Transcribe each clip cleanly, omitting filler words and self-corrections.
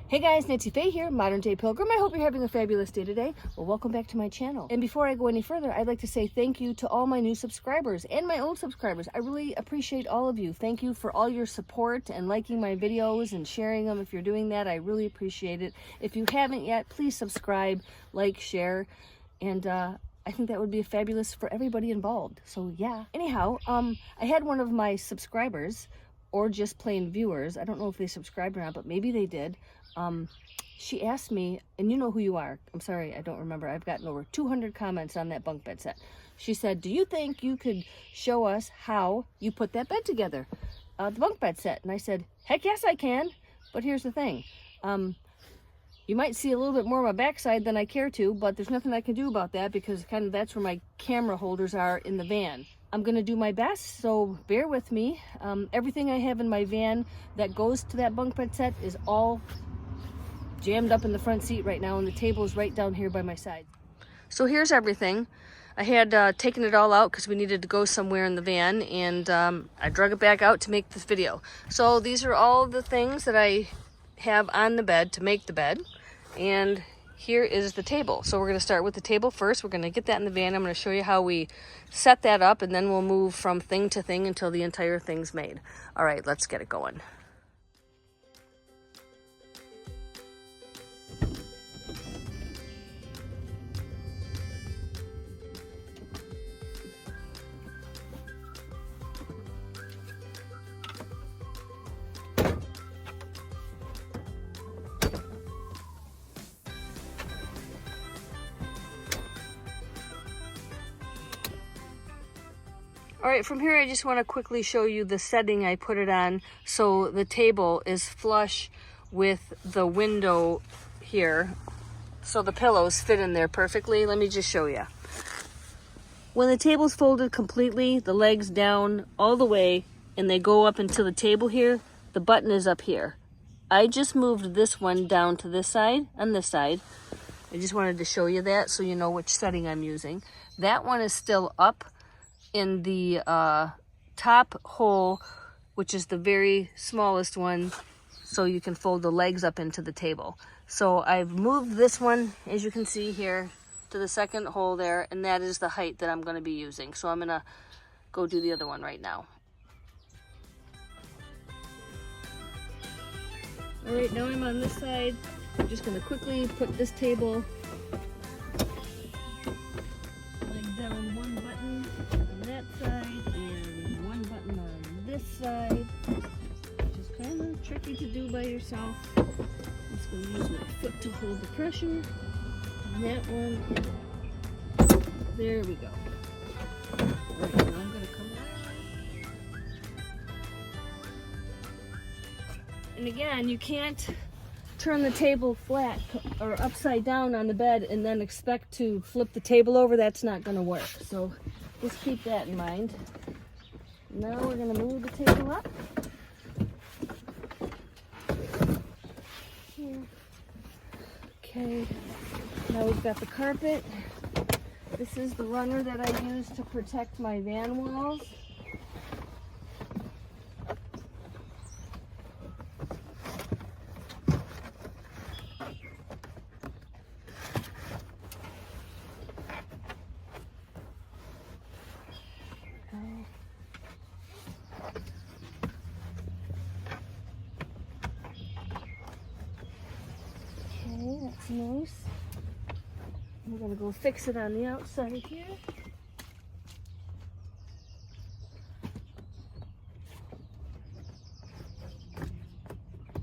Hey guys, Nancy Faye here, Modern Day Pilgrim. I hope you're having a fabulous day today. Well, welcome back to my channel. And before I go any further, I'd like to say thank you to all my new subscribers and my old subscribers. I really appreciate all of you. Thank you for all your support and liking my videos and sharing them. If you're doing that, I really appreciate it. If you haven't yet, please subscribe, like, share, and I think that would be fabulous for everybody involved. So yeah. Anyhow, I had one of my subscribers, or just plain viewers, I don't know if they subscribed or not, but maybe they did. She asked me, and you know who you are. I'm sorry, I don't remember. I've gotten over 200 comments on that bunk bed set. She said, do you think you could show us how you put that bed together, the bunk bed set? And I said, heck yes I can, but here's the thing. You might see a little bit more of my backside than I care to, but there's nothing I can do about that because kind of that's where my camera holders are in the van. I'm going to do my best, so bear with me. Everything I have in my van that goes to that bunk bed set is all jammed up in the front seat right now, and the table is right down here by my side. So here's everything. I had taken it all out because we needed to go somewhere in the van, and I drug it back out to make this video. So these are all the things that I have on the bed to make the bed, and here is the table. So we're going to start with the table first. We're going to get that in the van. I'm going to show you how we set that up, and then we'll move from thing to thing until the entire thing's made. All right, let's get it going. All right, from here I just want to quickly show you the setting I put it on so the table is flush with the window here, so the pillows fit in there perfectly. Let me just show you. When the table's folded completely, the legs down all the way, and they go up until the table here, the button is up here. I just moved this one down to this side and this side. I just wanted to show you that so you know which setting I'm using. That one is still up in the top hole, which is the very smallest one, so you can fold the legs up into the table. So I've moved this one, as you can see here, to the second hole there, and that is the height that I'm going to be using. So I'm going to go do the other one right now. All right, now I'm on this side. I'm just going to quickly put this table leg down, one button on that side and one button on this side, which is kind of tricky to do by yourself. I'm just going to use my foot to hold the pressure on that one. There we go. All right, now I'm going to come down. And again, you can't turn the table flat or upside down on the bed and then expect to flip the table over. That's not going to work. So just keep that in mind. Now we're going to move the table up. Here. Okay. Now we've got the carpet. This is the runner that I use to protect my van walls. That's nice. We're going to go fix it on the outside here.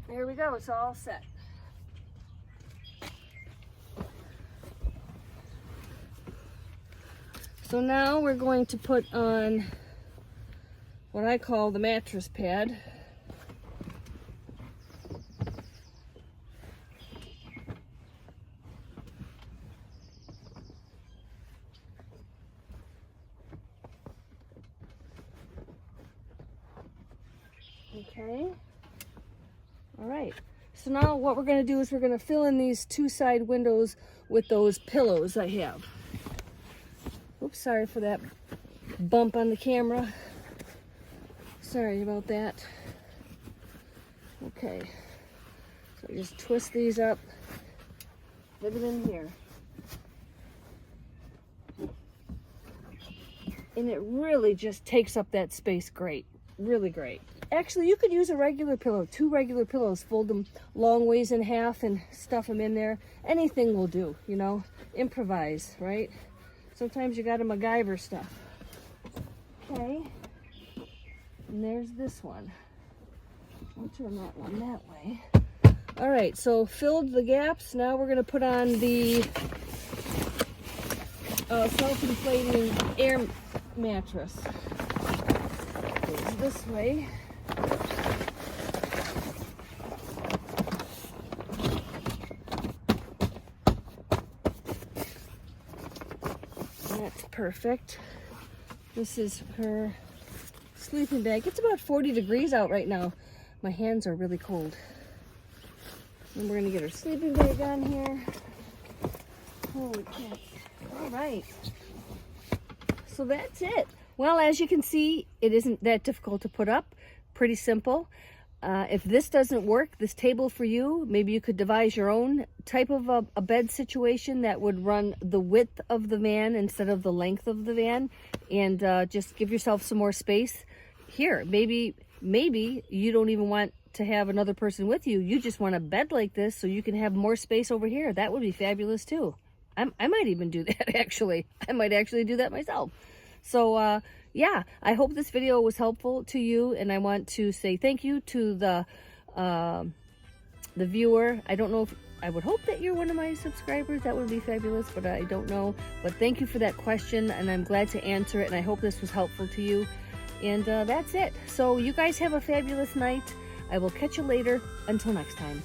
There we go, it's all set. So now we're going to put on what I call the mattress pad. Okay, all right, so now what we're going to do is we're going to fill in these two side windows with those pillows I have. Oops, sorry for that bump on the camera. Sorry about that. Okay, so We just twist these up, fit them in here. And it really just takes up that space great, really great. Actually, you could use a regular pillow, 2 regular pillows, fold them long ways in half and stuff them in there. Anything will do, you know, improvise, right? Sometimes you gotta MacGyver stuff. Okay, and there's this one. I'll turn that one that way. All right, so filled the gaps. Now we're gonna put on the self-inflating air mattress. Goes this way. That's perfect. This is her sleeping bag. It's about 40 degrees out right now. My hands are really cold. And we're gonna get her sleeping bag on here. Holy cow. All right. So that's it. Well, as you can see, it isn't that difficult to put up. Pretty simple. If this doesn't work, this table for you, maybe you could devise your own type of a bed situation that would run the width of the van instead of the length of the van, and just give yourself some more space here. Maybe you don't even want to have another person with you. You just want a bed like this so you can have more space over here. That would be fabulous too. I might even do that actually. I might actually do that myself. So yeah, I hope this video was helpful to you, and I want to say thank you to the viewer. I don't know if, I would hope that you're one of my subscribers. That would be fabulous, but I don't know. But thank you for that question, and I'm glad to answer it, and I hope this was helpful to you. And that's it. So you guys have a fabulous night. I will catch you later. Until next time.